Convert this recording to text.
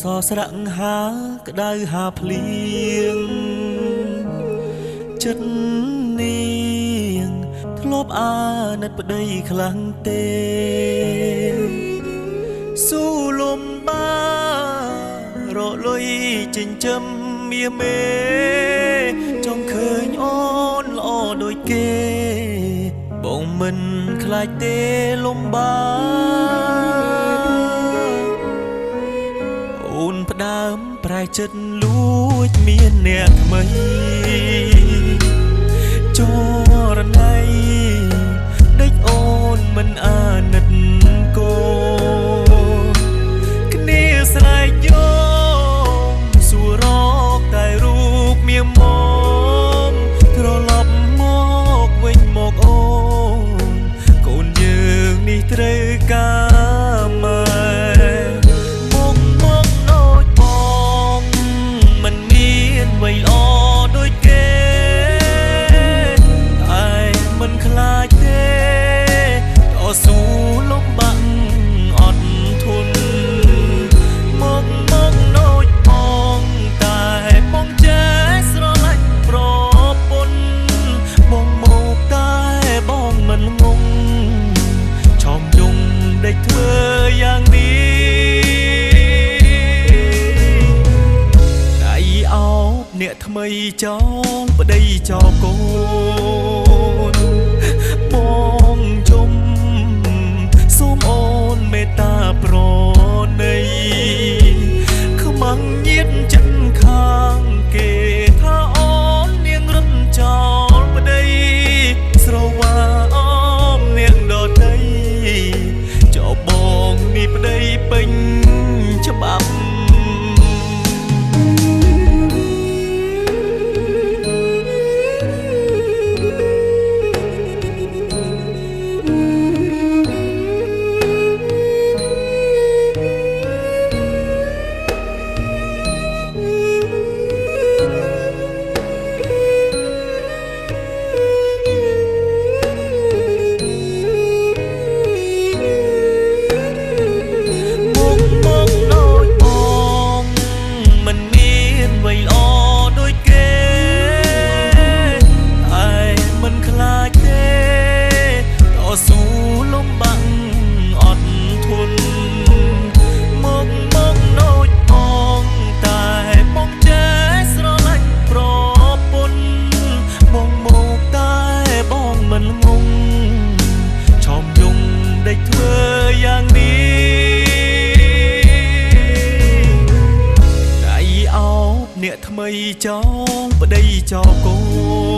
សស្រៈហាក្តៅហាភ្លៀងចិត្តនាងធ្លាប់អាណិតប្តីខ្លាំងទេស៊ូលំបារលុយចិញ្ចឹមមាមេចង់ឃើញអូនល្អដូចគេបងមិនខ្លាចទេលំបាអូនផ្ដើមប្រែចិត្តលួចមានអ្នកថ្មីចរណៃដេកអូនមិនអាណិតគោគ្នាស្រែកយោមសួររកតែរូបមាមមត្រឡប់មកវិញមកអូនកូនយើងនេះត្រូវការម៉ែមកដូចបងមិនមានអ្វីល្អដូចគេតែមិនខ្លាចទេតស៊ូលំបាក់អត់ធន់មកដូចបងតែបងចេះស្រឡាញ់ប្រពន្ធបងមកតែបងមិនងងឆោមយំដេកធ្វើយ៉ាងនេះដៃអោបអ្នកថ្មីចោលប្តីចោលកូនបងជុំសូមអូនមេត្តាប្រណីខ្មាំងញៀតចិត្តខាងគេថាអូននាងរត់ចោលប្តីស្រវាអមនាងដតីចោលបងនេះប្តីពេញច្បាប់អ្នកថ្មីចោលប្តីចោលកូន